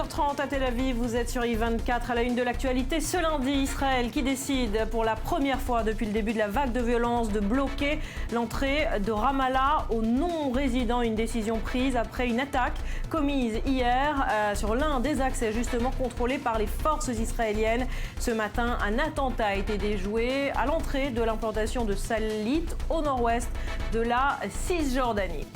7h30 à Tel Aviv, vous êtes sur I24 à la une de l'actualité. Ce lundi, Israël qui décide pour la première fois depuis le début de la vague de violence de bloquer l'entrée de Ramallah aux non-résidents. Une décision prise après une attaque commise hier sur l'un des accès justement contrôlés par les forces israéliennes. Ce matin, un attentat a été déjoué à l'entrée de l'implantation de Salit au nord-ouest de la Cisjordanie.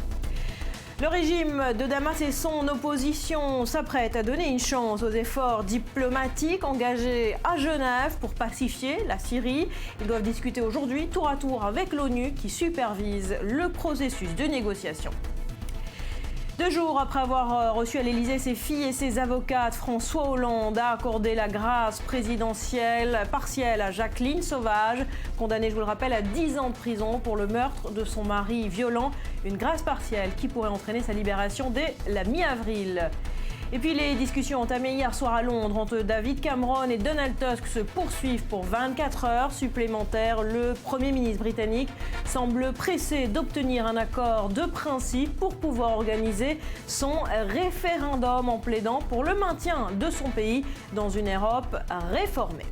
Le régime de Damas et son opposition s'apprêtent à donner une chance aux efforts diplomatiques engagés à Genève pour pacifier la Syrie. Ils doivent discuter aujourd'hui tour à tour avec l'ONU qui supervise le processus de négociation. 2 jours après avoir reçu à l'Élysée ses filles et ses avocates, François Hollande a accordé la grâce présidentielle partielle à Jacqueline Sauvage, condamnée, je vous le rappelle, à 10 ans de prison pour le meurtre de son mari violent. Une grâce partielle qui pourrait entraîner sa libération dès la mi-avril. Et puis les discussions entamées hier soir à Londres entre David Cameron et Donald Tusk se poursuivent pour 24 heures supplémentaires. Le Premier ministre britannique semble pressé d'obtenir un accord de principe pour pouvoir organiser son référendum en plaidant pour le maintien de son pays dans une Europe réformée.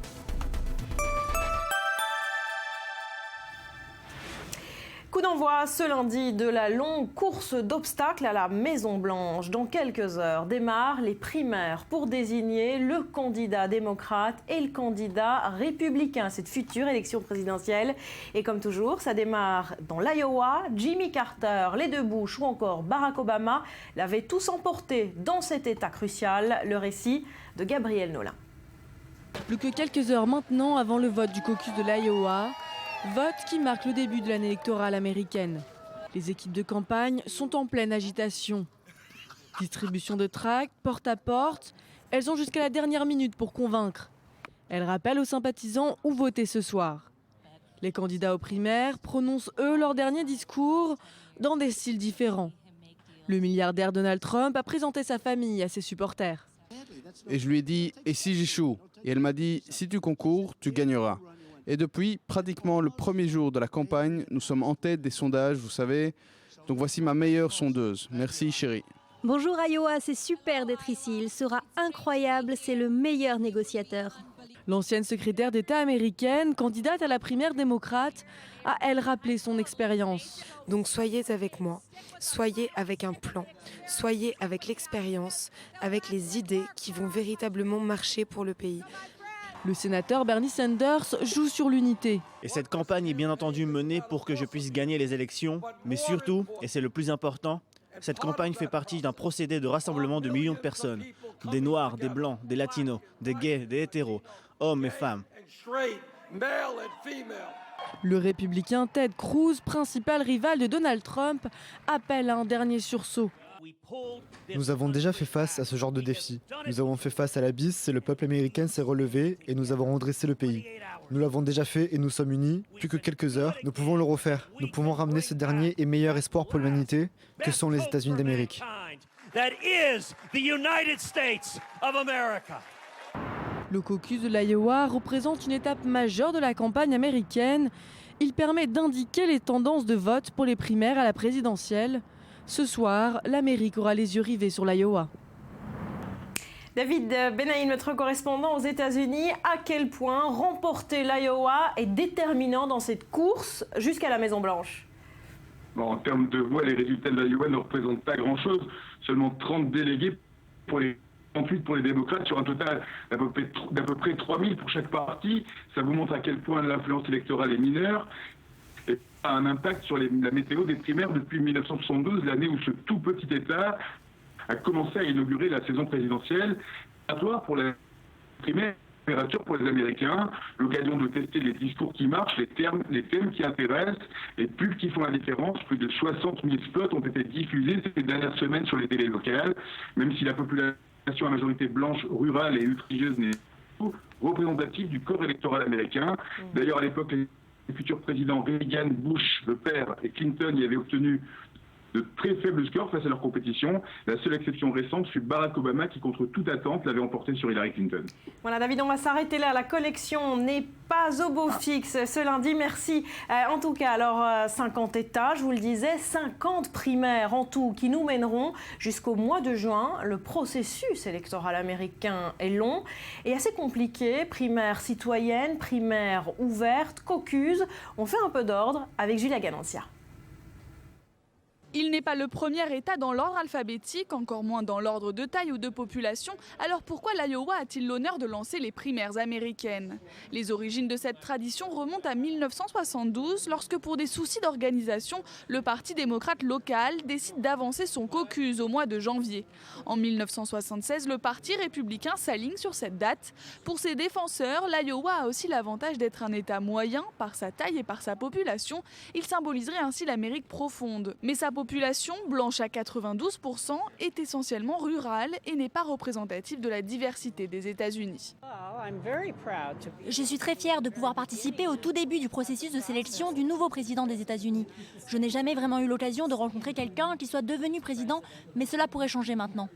Coup d'envoi ce lundi de la longue course d'obstacles à la Maison-Blanche. Dans quelques heures démarrent les primaires pour désigner le candidat démocrate et le candidat républicain à cette future élection présidentielle. Et comme toujours, ça démarre dans l'Iowa. Jimmy Carter, les 2 Bush ou encore Barack Obama l'avaient tous emporté dans cet état crucial. Le récit de Gabriel Nolin. Plus que quelques heures maintenant avant le vote du caucus de l'Iowa. Vote qui marque le début de l'année électorale américaine. Les équipes de campagne sont en pleine agitation. Distribution de tracts, porte à porte, elles ont jusqu'à la dernière minute pour convaincre. Elles rappellent aux sympathisants où voter ce soir. Les candidats aux primaires prononcent eux leur dernier discours dans des styles différents. Le milliardaire Donald Trump a présenté sa famille à ses supporters. Et je lui ai dit « et si j'échoue ?» Et elle m'a dit « si tu concours, tu gagneras ». Et depuis pratiquement le premier jour de la campagne, nous sommes en tête des sondages, vous savez. Donc voici ma meilleure sondeuse. Merci chérie. Bonjour Iowa, c'est super d'être ici. Il sera incroyable, c'est le meilleur négociateur. L'ancienne secrétaire d'État américaine, candidate à la primaire démocrate, a elle rappelé son expérience. Donc soyez avec moi, soyez avec un plan, soyez avec l'expérience, avec les idées qui vont véritablement marcher pour le pays. Le sénateur Bernie Sanders joue sur l'unité. Et cette campagne est bien entendu menée pour que je puisse gagner les élections. Mais surtout, et c'est le plus important, cette campagne fait partie d'un procédé de rassemblement de millions de personnes. Des Noirs, des Blancs, des Latinos, des gays, des hétéros, hommes et femmes. Le républicain Ted Cruz, principal rival de Donald Trump, appelle à un dernier sursaut. Nous avons déjà fait face à ce genre de défi. Nous avons fait face à l'abysse et le peuple américain s'est relevé et nous avons redressé le pays. Nous l'avons déjà fait et nous sommes unis. Plus que quelques heures, nous pouvons le refaire. Nous pouvons ramener ce dernier et meilleur espoir pour l'humanité que sont les États-Unis d'Amérique. Le caucus de l'Iowa représente une étape majeure de la campagne américaine. Il permet d'indiquer les tendances de vote pour les primaires à la présidentielle. Ce soir, l'Amérique aura les yeux rivés sur l'Iowa. David Benaïm, notre correspondant aux États-Unis, à quel point remporter l'Iowa est déterminant dans cette course jusqu'à la Maison-Blanche? En termes de voix, les résultats de l'Iowa ne représentent pas grand-chose. Seulement 30 délégués pour les 38 pour les démocrates sur un total d'à peu près 3000 pour chaque parti. Ça vous montre à quel point l'influence électorale est mineure. Et a un impact sur la météo des primaires depuis 1972, l'année où ce tout petit État a commencé à inaugurer la saison présidentielle. Pour la primaire, pour les Américains, l'occasion de tester les discours qui marchent, les thèmes qui intéressent, les pubs qui font la différence. Plus de 60 000 spots ont été diffusés ces dernières semaines sur les télés locales, même si la population à majorité blanche, rurale et ultrieuse n'est pas représentative du corps électoral américain. D'ailleurs, à l'époque, les futurs présidents Reagan, Bush, le père, et Clinton y avaient obtenu de très faibles scores face à leur compétition. La seule exception récente fut Barack Obama qui, contre toute attente, l'avait emporté sur Hillary Clinton. Voilà David, on va s'arrêter là. La collection n'est pas au beau fixe ce lundi, merci. En tout cas, alors 50 États, je vous le disais, 50 primaires en tout qui nous mèneront jusqu'au mois de juin. Le processus électoral américain est long et assez compliqué. Primaire citoyenne, primaire ouverte, caucus. On fait un peu d'ordre avec Julia Ganancia. Il n'est pas le premier État dans l'ordre alphabétique, encore moins dans l'ordre de taille ou de population. Alors pourquoi l'Iowa a-t-il l'honneur de lancer les primaires américaines? Les origines de cette tradition remontent à 1972, lorsque pour des soucis d'organisation, le Parti démocrate local décide d'avancer son caucus au mois de janvier. En 1976, le Parti républicain s'aligne sur cette date. Pour ses défenseurs, l'Iowa a aussi l'avantage d'être un État moyen par sa taille et par sa population. Il symboliserait ainsi l'Amérique profonde. Mais sa population, blanche à 92%, est essentiellement rurale et n'est pas représentative de la diversité des États-Unis. Je suis très fière de pouvoir participer au tout début du processus de sélection du nouveau président des États-Unis. Je n'ai jamais vraiment eu l'occasion de rencontrer quelqu'un qui soit devenu président, mais cela pourrait changer maintenant.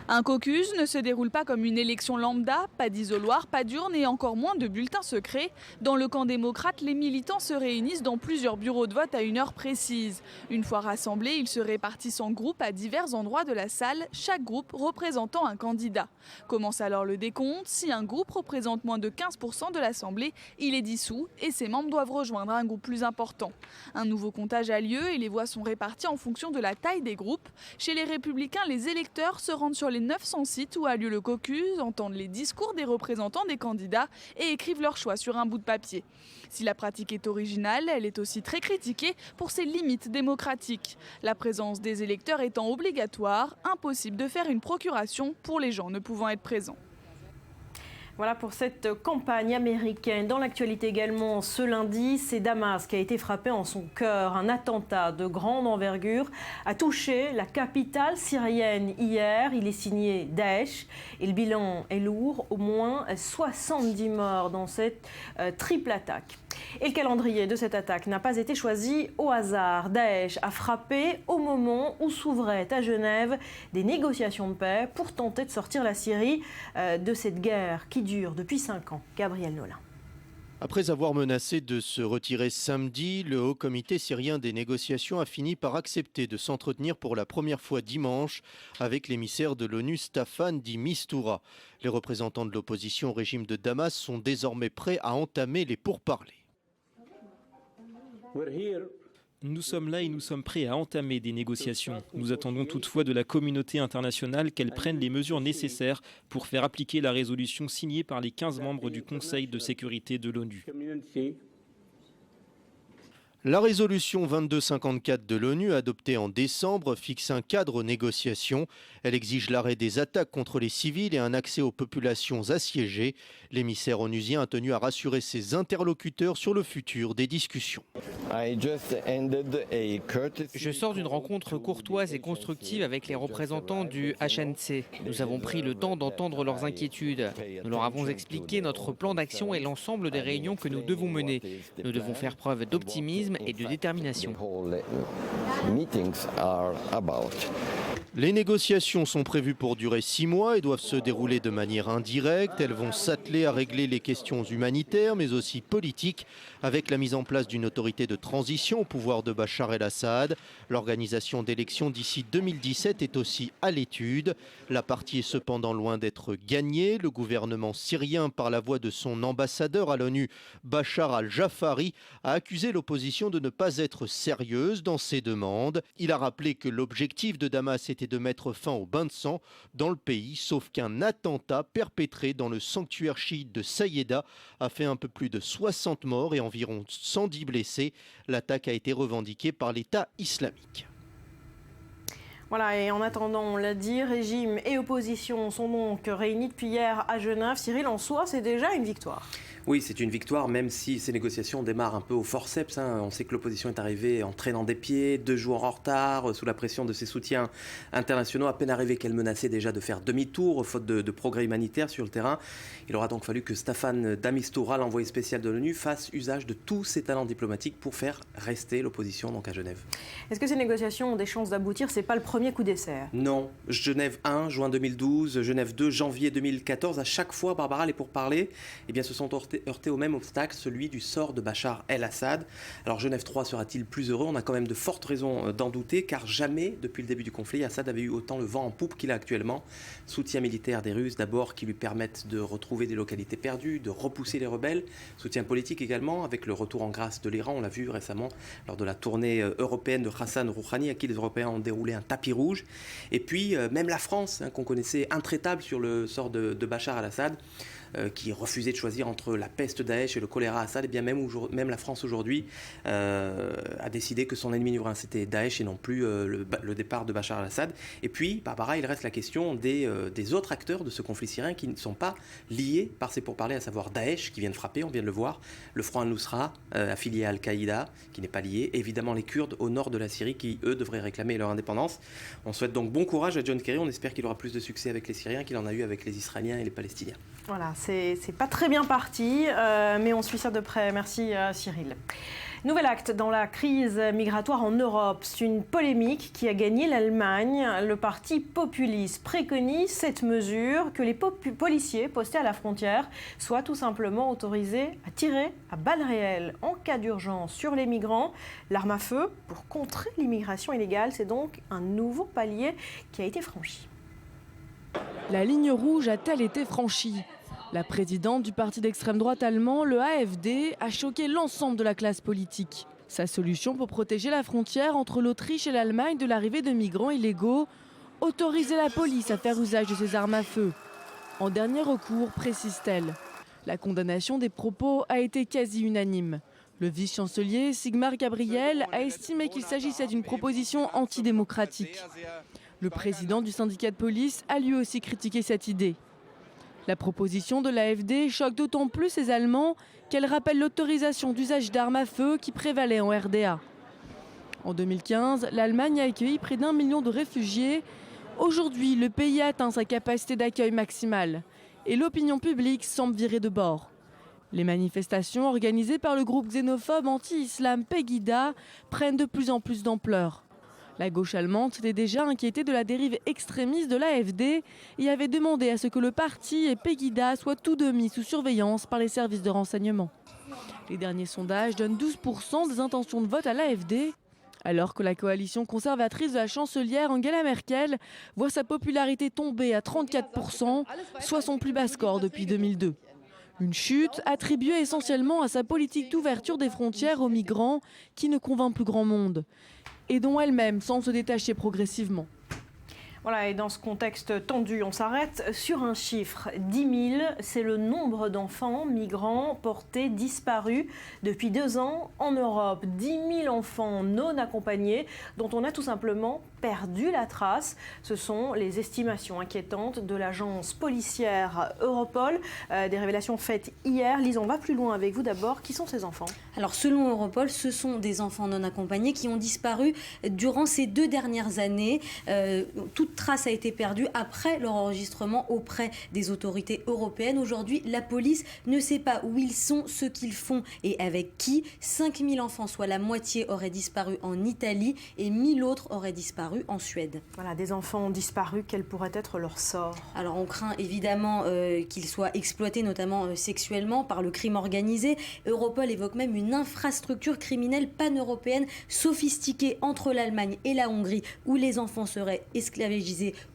Un caucus ne se déroule pas comme une élection lambda, pas d'isoloir, pas d'urne et encore moins de bulletins secrets. Dans le camp démocrate, les militants se réunissent dans plusieurs bureaux de vote à une heure précise. Une fois rassemblés, ils se répartissent en groupes à divers endroits de la salle, chaque groupe représentant un candidat. Commence alors le décompte. Si un groupe représente moins de 15% de l'Assemblée, il est dissous et ses membres doivent rejoindre un groupe plus important. Un nouveau comptage a lieu et les voix sont réparties en fonction de la taille des groupes. Chez les républicains, les électeurs se rendent sur les 900 sites où a lieu le caucus, entendent les discours des représentants des candidats et écrivent leur choix sur un bout de papier. Si la pratique est originale, elle est aussi très critiquée pour ses limites démocratiques. La présence des électeurs étant obligatoire, impossible de faire une procuration pour les gens ne pouvant être présents. Voilà pour cette campagne américaine. Dans l'actualité également, ce lundi, c'est Damas qui a été frappé en son cœur. Un attentat de grande envergure a touché la capitale syrienne hier. Il est signé Daesh et le bilan est lourd. Au moins 70 morts dans cette triple attaque. Et le calendrier de cette attaque n'a pas été choisi au hasard. Daesh a frappé au moment où s'ouvraient à Genève des négociations de paix pour tenter de sortir la Syrie de cette guerre qui dure depuis 5 ans. Gabriel Nolin. Après avoir menacé de se retirer samedi, le Haut Comité syrien des négociations a fini par accepter de s'entretenir pour la première fois dimanche avec l'émissaire de l'ONU Staffan de Mistura. Les représentants de l'opposition au régime de Damas sont désormais prêts à entamer les pourparlers. Nous sommes là et nous sommes prêts à entamer des négociations. Nous attendons toutefois de la communauté internationale qu'elle prenne les mesures nécessaires pour faire appliquer la résolution signée par les 15 membres du Conseil de sécurité de l'ONU. La résolution 2254 de l'ONU, adoptée en décembre, fixe un cadre aux négociations. Elle exige l'arrêt des attaques contre les civils et un accès aux populations assiégées. L'émissaire onusien a tenu à rassurer ses interlocuteurs sur le futur des discussions. Je sors d'une rencontre courtoise et constructive avec les représentants du HNC. Nous avons pris le temps d'entendre leurs inquiétudes. Nous leur avons expliqué notre plan d'action et l'ensemble des réunions que nous devons mener. Nous devons faire preuve d'optimisme et de détermination. Les négociations sont prévues pour durer 6 mois et doivent se dérouler de manière indirecte. Elles vont s'atteler à régler les questions humanitaires mais aussi politiques avec la mise en place d'une autorité de transition au pouvoir de Bachar el-Assad. L'organisation d'élections d'ici 2017 est aussi à l'étude. La partie est cependant loin d'être gagnée. Le gouvernement syrien, par la voix de son ambassadeur à l'ONU, Bachar al-Jafari, a accusé l'opposition de ne pas être sérieuse dans ses demandes. Il a rappelé que l'objectif de Damas était de mettre fin au bain de sang dans le pays, sauf qu'un attentat perpétré dans le sanctuaire chiite de Sayeda a fait un peu plus de 60 morts et environ 110 blessés. L'attaque a été revendiquée par l'État islamique. Voilà, et en attendant, on l'a dit, régime et opposition sont donc réunis depuis hier à Genève. Cyril, en soi, c'est déjà une victoire. Oui, c'est une victoire, même si ces négociations démarrent un peu au forceps. On sait que l'opposition est arrivée en traînant des pieds, 2 jours en retard, sous la pression de ses soutiens internationaux. À peine arrivée qu'elle menaçait déjà de faire demi-tour, faute de progrès humanitaires sur le terrain. Il aura donc fallu que Staffan de Mistura, l'envoyé spécial de l'ONU, fasse usage de tous ses talents diplomatiques pour faire rester l'opposition donc à Genève. Est-ce que ces négociations ont des chances d'aboutir? C'est pas le premier coup d'essai. Non. Genève 1, juin 2012, Genève 2, janvier 2014. À chaque fois, Barbara, les pourparlers se sont heurtés au même obstacle, celui du sort de Bachar el-Assad. Alors Genève 3 sera-t-il plus heureux? On a quand même de fortes raisons d'en douter, car jamais, depuis le début du conflit, Assad avait eu autant le vent en poupe qu'il a actuellement. Soutien militaire des Russes d'abord, qui lui permettent de retrouver des localités perdues, de repousser les rebelles. Soutien politique également, avec le retour en grâce de l'Iran. On l'a vu récemment lors de la tournée européenne de Hassan Rouhani, à qui les Européens ont déroulé un tapis rouge. Et puis même la France, qu'on connaissait intraitable sur le sort de Bachar el-Assad, qui refusait de choisir entre la peste Daesh et le choléra Assad, et bien même la France aujourd'hui a décidé que son ennemi numéro 1 c'était Daesh et non plus le départ de Bachar el-Assad. Et puis, Barbara, il reste la question des autres acteurs de ce conflit syrien qui ne sont pas liés par ces pourparlers, à savoir Daesh qui vient de frapper, on vient de le voir, le Front al-Nusra affilié à Al-Qaïda qui n'est pas lié, évidemment les Kurdes au nord de la Syrie qui eux devraient réclamer leur indépendance. On souhaite donc bon courage à John Kerry, on espère qu'il aura plus de succès avec les Syriens qu'il en a eu avec les Israéliens et les Palestiniens. Voilà, c'est pas très bien parti, mais on suit ça de près. Merci Cyril. Nouvel acte dans la crise migratoire en Europe. C'est une polémique qui a gagné l'Allemagne. Le parti populiste préconise cette mesure, que les policiers postés à la frontière soient tout simplement autorisés à tirer à balles réelles en cas d'urgence sur les migrants. L'arme à feu pour contrer l'immigration illégale, c'est donc un nouveau palier qui a été franchi. La ligne rouge a-t-elle été franchie? La présidente du parti d'extrême droite allemand, le AfD, a choqué l'ensemble de la classe politique. Sa solution pour protéger la frontière entre l'Autriche et l'Allemagne de l'arrivée de migrants illégaux, autoriser la police à faire usage de ses armes à feu. En dernier recours, précise-t-elle. La condamnation des propos a été quasi unanime. Le vice-chancelier, Sigmar Gabriel, a estimé qu'il s'agissait d'une proposition antidémocratique. Le président du syndicat de police a lui aussi critiqué cette idée. La proposition de l'AfD choque d'autant plus les Allemands qu'elle rappelle l'autorisation d'usage d'armes à feu qui prévalait en RDA. En 2015, l'Allemagne a accueilli près d'1 million de réfugiés. Aujourd'hui, le pays a atteint sa capacité d'accueil maximale et l'opinion publique semble virer de bord. Les manifestations organisées par le groupe xénophobe anti-islam Pegida prennent de plus en plus d'ampleur. La gauche allemande s'était déjà inquiétée de la dérive extrémiste de l'AfD et avait demandé à ce que le parti et Pegida soient tous deux mis sous surveillance par les services de renseignement. Les derniers sondages donnent 12% des intentions de vote à l'AfD, alors que la coalition conservatrice de la chancelière Angela Merkel voit sa popularité tomber à 34%, soit son plus bas score depuis 2002. Une chute attribuée essentiellement à sa politique d'ouverture des frontières aux migrants qui ne convainc plus grand monde et dont elle-même semble se détacher progressivement. Voilà, et dans ce contexte tendu, on s'arrête sur un chiffre. 10 000, c'est le nombre d'enfants migrants portés disparus depuis 2 ans en Europe. 10 000 enfants non accompagnés dont on a tout simplement perdu la trace. Ce sont les estimations inquiétantes de l'agence policière Europol. Des révélations faites hier. Lise, on va plus loin avec vous d'abord. Qui sont ces enfants? Alors selon Europol, ce sont des enfants non accompagnés qui ont disparu durant ces 2 dernières années. Toute trace a été perdue après leur enregistrement auprès des autorités européennes. Aujourd'hui, la police ne sait pas où ils sont, ce qu'ils font et avec qui. 5 000 enfants, soit la moitié, auraient disparu en Italie et 1 000 autres auraient disparu en Suède. Voilà, des enfants disparus, quel pourrait être leur sort? Alors on craint évidemment qu'ils soient exploités, notamment sexuellement, par le crime organisé. Europol évoque même une infrastructure criminelle pan-européenne sophistiquée entre l'Allemagne et la Hongrie, où les enfants seraient esclavagisés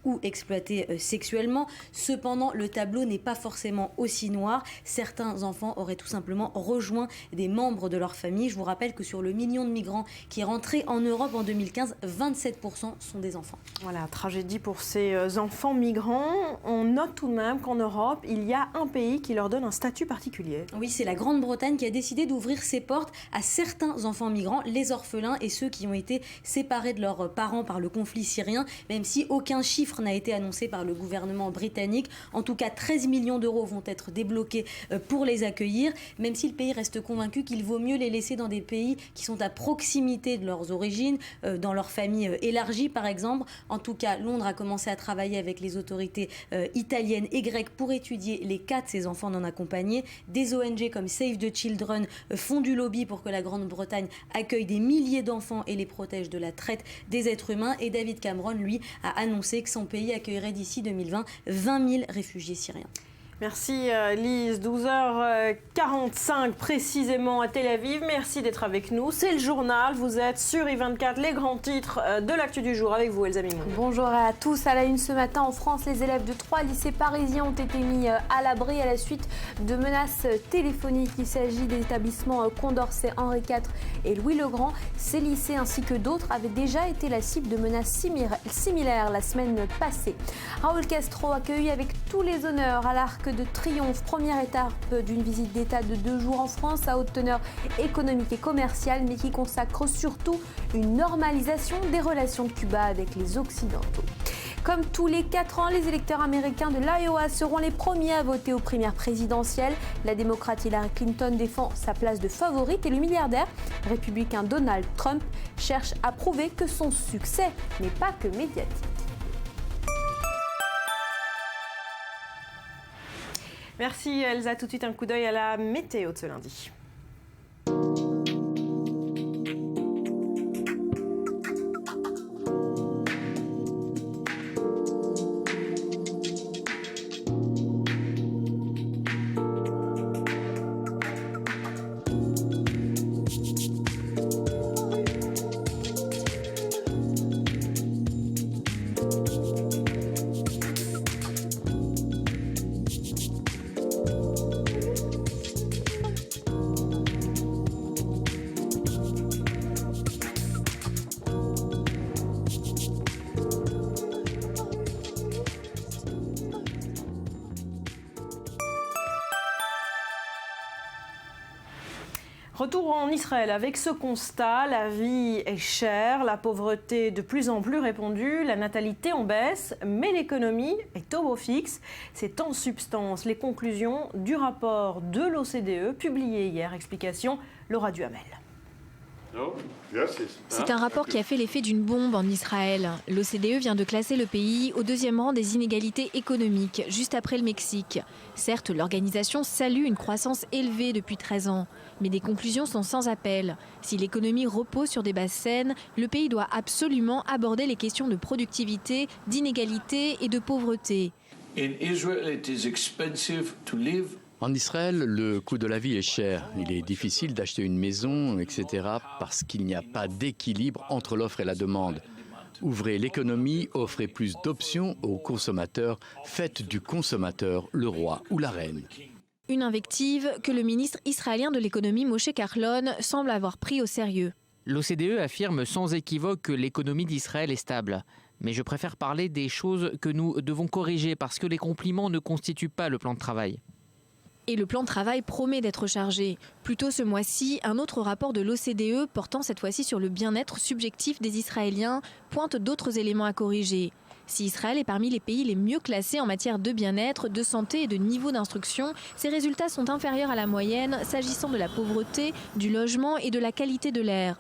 ou exploités sexuellement. Cependant, le tableau n'est pas forcément aussi noir. Certains enfants auraient tout simplement rejoint des membres de leur famille. Je vous rappelle que sur le million de migrants qui est rentré en Europe en 2015, 27% sont des enfants. Voilà, tragédie pour ces enfants migrants. On note tout de même qu'en Europe, il y a un pays qui leur donne un statut particulier. Oui, c'est la Grande-Bretagne qui a décidé d'ouvrir ses portes à certains enfants migrants, les orphelins et ceux qui ont été séparés de leurs parents par le conflit syrien, même si Aucun chiffre n'a été annoncé par le gouvernement britannique. En tout cas, 13 millions d'euros vont être débloqués pour les accueillir, même si le pays reste convaincu qu'il vaut mieux les laisser dans des pays qui sont à proximité de leurs origines, dans leur famille élargie par exemple. En tout cas, Londres a commencé à travailler avec les autorités italiennes et grecques pour étudier les cas de ces enfants non accompagnés. Des ONG comme Save the Children font du lobby pour que la Grande-Bretagne accueille des milliers d'enfants et les protège de la traite des êtres humains. Et David Cameron, lui, a annoncé que son pays accueillerait d'ici 2020 20 000 réfugiés syriens. Merci Lise, 12h45 précisément à Tel Aviv. Merci d'être avec nous. C'est le journal, vous êtes sur I24, les grands titres de l'actu du jour avec vous Elsa Mimoun. Bonjour à tous. À la une ce matin en France, les élèves de 3 lycées parisiens ont été mis à l'abri à la suite de menaces téléphoniques. Il s'agit des établissements Condorcet, Henri IV et Louis le Grand. Ces lycées ainsi que d'autres avaient déjà été la cible de menaces similaires la semaine passée. Raoul Castro accueilli avec tous les honneurs à l'Arc de Triomphe, première étape d'une visite d'État de 2 jours en France à haute teneur économique et commerciale, mais qui consacre surtout une normalisation des relations de Cuba avec les Occidentaux. Comme tous les 4 ans, les électeurs américains de l'Iowa seront les premiers à voter aux primaires présidentielles. La démocrate Hillary Clinton défend sa place de favorite et le milliardaire républicain Donald Trump cherche à prouver que son succès n'est pas que médiatique. Merci Elsa, tout de suite un coup d'œil à la météo de ce lundi. Retour en Israël avec ce constat, la vie est chère, la pauvreté de plus en plus répandue, la natalité en baisse, mais l'économie est au beau fixe. C'est en substance les conclusions du rapport de l'OCDE publié hier. Explication, Laura Duhamel. C'est un rapport qui a fait l'effet d'une bombe en Israël. L'OCDE vient de classer le pays au 2e rang des inégalités économiques, juste après le Mexique. Certes, l'organisation salue une croissance élevée depuis 13 ans, mais des conclusions sont sans appel. Si l'économie repose sur des bases saines, le pays doit absolument aborder les questions de productivité, d'inégalité et de pauvreté. En Israël, le coût de la vie est cher. Il est difficile d'acheter une maison, etc., parce qu'il n'y a pas d'équilibre entre l'offre et la demande. Ouvrez l'économie, offrez plus d'options aux consommateurs, faites du consommateur le roi ou la reine. Une invective que le ministre israélien de l'économie Moshe Kahlon semble avoir pris au sérieux. L'OCDE affirme sans équivoque que l'économie d'Israël est stable. Mais je préfère parler des choses que nous devons corriger parce que les compliments ne constituent pas le plan de travail. Et le plan de travail promet d'être chargé. Plus tôt ce mois-ci, un autre rapport de l'OCDE, portant cette fois-ci sur le bien-être subjectif des Israéliens, pointe d'autres éléments à corriger. Si Israël est parmi les pays les mieux classés en matière de bien-être, de santé et de niveau d'instruction, ses résultats sont inférieurs à la moyenne s'agissant de la pauvreté, du logement et de la qualité de l'air.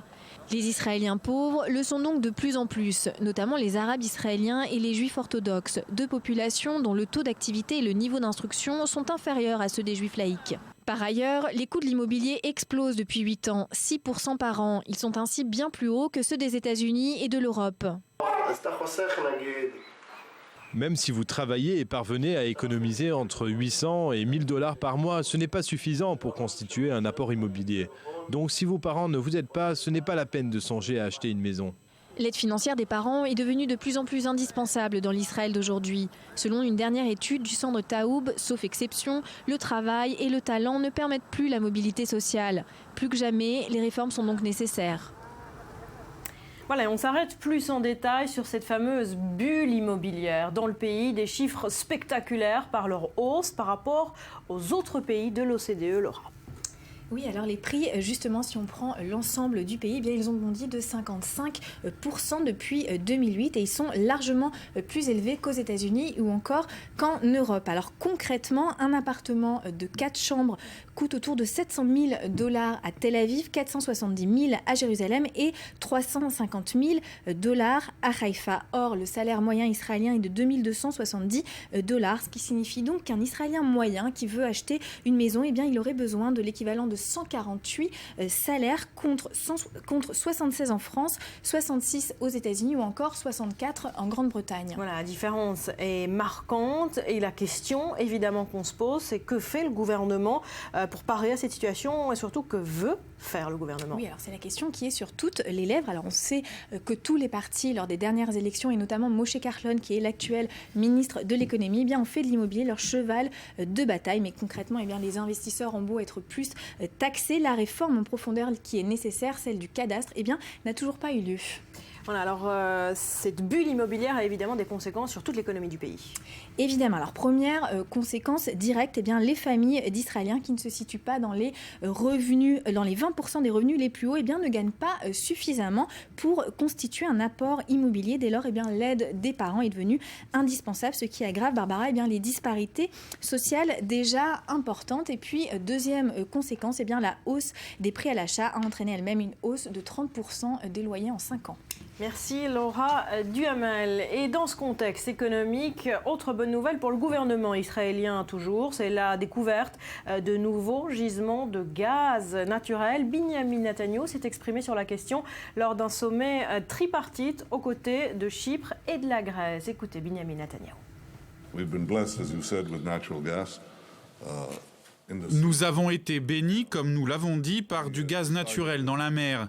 Les Israéliens pauvres le sont donc de plus en plus, notamment les Arabes israéliens et les Juifs orthodoxes, deux populations dont le taux d'activité et le niveau d'instruction sont inférieurs à ceux des Juifs laïcs. Par ailleurs, les coûts de l'immobilier explosent depuis 8 ans, 6% par an. Ils sont ainsi bien plus hauts que ceux des États-Unis et de l'Europe. Même si vous travaillez et parvenez à économiser entre 800 et 1000 $ par mois, ce n'est pas suffisant pour constituer un apport immobilier. Donc si vos parents ne vous aident pas, ce n'est pas la peine de songer à acheter une maison. L'aide financière des parents est devenue de plus en plus indispensable dans l'Israël d'aujourd'hui. Selon une dernière étude du centre Taoub, sauf exception, le travail et le talent ne permettent plus la mobilité sociale. Plus que jamais, les réformes sont donc nécessaires. Voilà, on s'arrête plus en détail sur cette fameuse bulle immobilière. Dans le pays, des chiffres spectaculaires par leur hausse par rapport aux autres pays de l'OCDE, Laura. Oui, alors les prix, justement, si on prend l'ensemble du pays, eh bien, ils ont bondi de 55% depuis 2008 et ils sont largement plus élevés qu'aux États-Unis ou encore qu'en Europe. Alors concrètement, un appartement de 4 chambres coûte autour de 700 000 $ à Tel Aviv, 470 000 à Jérusalem et 350 000 $ à Haïfa. Or, le salaire moyen israélien est de 2270 $, ce qui signifie donc qu'un Israélien moyen qui veut acheter une maison, eh bien, il aurait besoin de l'équivalent de 148 salaires contre 76 en France, 66 aux États-Unis ou encore 64 en Grande-Bretagne. Voilà, la différence est marquante et la question évidemment qu'on se pose, c'est que fait le gouvernement pour parer à cette situation et surtout que veut faire le gouvernement? Oui, alors c'est la question qui est sur toutes les lèvres. Alors on sait que tous les partis lors des dernières élections et notamment Moshe Kahlon qui est l'actuel ministre de l'économie, eh bien ont fait de l'immobilier leur cheval de bataille. Mais concrètement, eh bien les investisseurs ont beau être plus taxés, la réforme en profondeur qui est nécessaire, celle du cadastre, eh bien n'a toujours pas eu lieu. Voilà, alors cette bulle immobilière a évidemment des conséquences sur toute l'économie du pays. Évidemment, alors première conséquence directe, eh bien, les familles d'Israéliens qui ne se situent pas dans les revenus, dans les 20% des revenus les plus hauts, eh bien, ne gagnent pas suffisamment pour constituer un apport immobilier. Dès lors, eh bien, l'aide des parents est devenue indispensable, ce qui aggrave, Barbara, eh bien, les disparités sociales déjà importantes. Et puis, deuxième conséquence, eh bien, la hausse des prix à l'achat a entraîné elle-même une hausse de 30% des loyers en 5 ans. Merci Laura Duhamel. Et dans ce contexte économique, autre bonne nouvelle pour le gouvernement israélien toujours, c'est la découverte de nouveaux gisements de gaz naturel. Binyamin Netanyahu s'est exprimé sur la question lors d'un sommet tripartite aux côtés de Chypre et de la Grèce. Écoutez Binyamin Netanyahu. Nous avons été bénis, comme nous l'avons dit, par du gaz naturel dans la mer.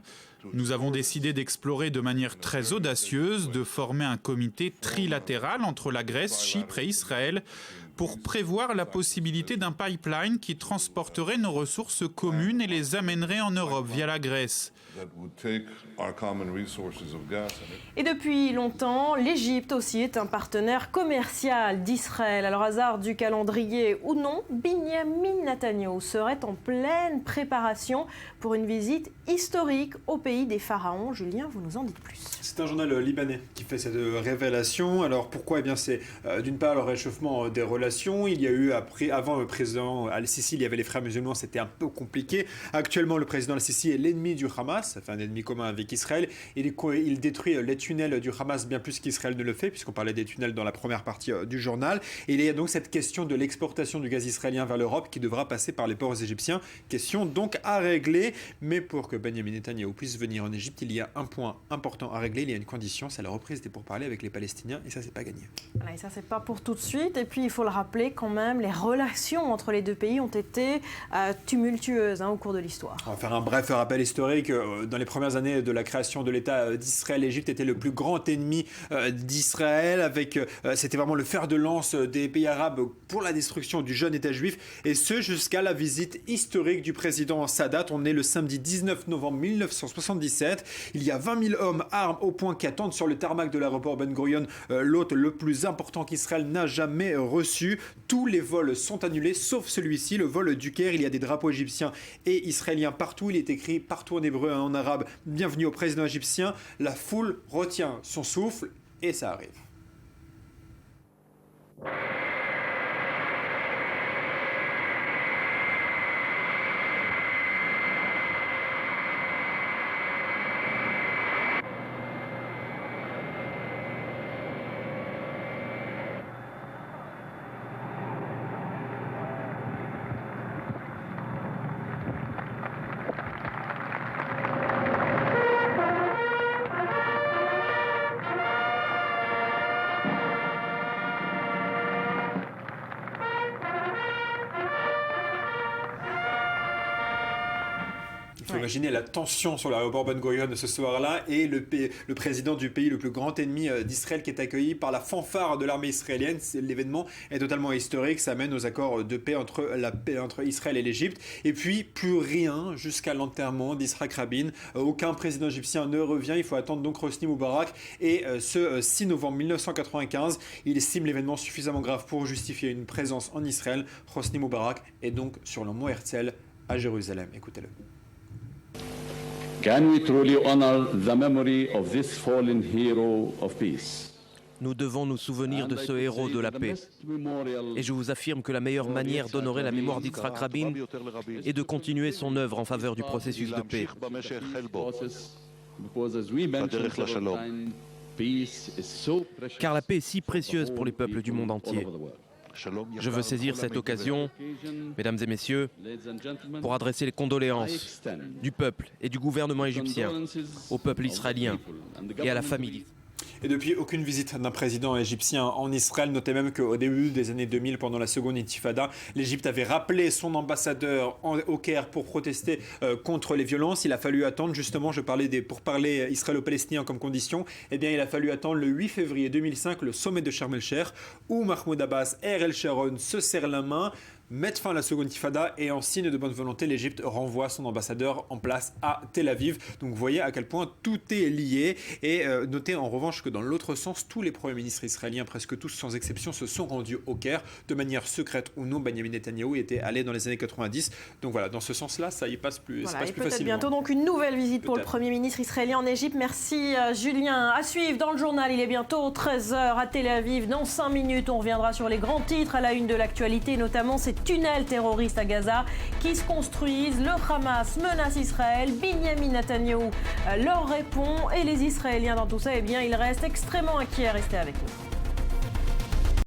Nous avons décidé d'explorer de manière très audacieuse, de former un comité trilatéral entre la Grèce, Chypre et Israël pour prévoir la possibilité d'un pipeline qui transporterait nos ressources communes et les amènerait en Europe via la Grèce. Et depuis longtemps, l'Égypte aussi est un partenaire commercial d'Israël. Alors, hasard du calendrier ou non, Binyamin Netanyahu serait en pleine préparation pour une visite historique au pays des pharaons. Julien, vous nous en dites plus. C'est un journal libanais qui fait cette révélation. Alors pourquoi ? Eh bien, c'est d'une part le réchauffement des relations. Il y a eu avant le président Al-Sisi, il y avait les frères musulmans, c'était un peu compliqué. Actuellement, le président Al-Sisi est l'ennemi du Hamas, enfin un ennemi commun avec Israël. Il détruit les tunnels du Hamas bien plus qu'Israël ne le fait, puisqu'on parlait des tunnels dans la première partie du journal. Et il y a donc cette question de l'exportation du gaz israélien vers l'Europe qui devra passer par les ports égyptiens. Question donc à régler. Mais pour que Benjamin Netanyahu puisse venir en Égypte, il y a un point important à régler. Il y a une condition, c'est la reprise des pourparlers avec les Palestiniens. Et ça, c'est pas gagné. Voilà, et ça, c'est pas pour tout de suite. Et puis, il faut le rappeler quand même, les relations entre les deux pays ont été tumultueuses au cours de l'histoire. On va faire un bref rappel historique. Dans les premières années de la création de l'État d'Israël, l'Égypte était le plus grand ennemi d'Israël. C'était vraiment le fer de lance des pays arabes pour la destruction du jeune État juif. Et ce, jusqu'à la visite historique du président Sadat. On est le samedi 19 novembre 1977. Il y a 20 000 hommes armes au point qui attendent sur le tarmac de l'aéroport Ben Gurion, l'hôte le plus important qu'Israël n'a jamais reçu. Tous les vols sont annulés, sauf celui-ci, le vol du Caire. Il y a des drapeaux égyptiens et israéliens partout. Il est écrit partout en hébreu et en arabe « Bienvenue au président égyptien ». La foule retient son souffle et ça arrive. Il faut imaginer la tension sur l'aéroport Ben Gurion ce soir-là et le président du pays, le plus grand ennemi d'Israël, qui est accueilli par la fanfare de l'armée israélienne. L'événement est totalement historique, ça mène aux accords de paix entre Israël et l'Égypte. Et puis, plus rien jusqu'à l'enterrement d'Yitzhak Rabin. Aucun président égyptien ne revient, il faut attendre donc Hosni Moubarak. Et ce 6 novembre 1995, il estime l'événement suffisamment grave pour justifier une présence en Israël. Hosni Moubarak est donc sur le mont Herzl à Jérusalem. Écoutez-le. Can we truly honor the memory of this fallen hero of peace? Nous devons nous souvenir de ce héros de la paix. Et je vous affirme que la meilleure manière d'honorer la mémoire d'Yitzhak Rabin est de continuer son œuvre en faveur du processus de paix. Car la paix est si précieuse pour les peuples du monde entier. Je veux saisir cette occasion, mesdames et messieurs, pour adresser les condoléances du peuple et du gouvernement égyptien au peuple israélien et à la famille. Et depuis, aucune visite d'un président égyptien en Israël. Notez même qu'au début des années 2000, pendant la seconde intifada, l'Égypte avait rappelé son ambassadeur au Caire pour protester contre les violences. Il a fallu attendre, justement, pour parler israélo-palestinien comme condition, eh bien, il a fallu attendre le 8 février 2005, le sommet de Sharm el-Sheikh, où Mahmoud Abbas et Ariel Sharon se serrent la main, mettre fin à la seconde intifada et en signe de bonne volonté, l'Égypte renvoie son ambassadeur en place à Tel Aviv. Donc vous voyez à quel point tout est lié. Et notez en revanche que dans l'autre sens, tous les premiers ministres israéliens, presque tous sans exception, se sont rendus au Caire de manière secrète ou non. Benjamin Netanyahou était allé dans les années 90. Donc voilà, dans ce sens-là, ça y passe plus, voilà, ça passe et plus peut-être facilement. bientôt donc une nouvelle visite pour le Premier ministre israélien en Égypte. Merci Julien. À suivre dans le journal, il est bientôt 13h à Tel Aviv. Dans 5 minutes, on reviendra sur les grands titres à la une de l'actualité, notamment ces tunnels terroristes à Gaza qui se construisent. Le Hamas menace Israël, Benjamin Netanyahou leur répond et les Israéliens dans tout ça, eh bien, ils restent extrêmement inquiets. Restez avec nous.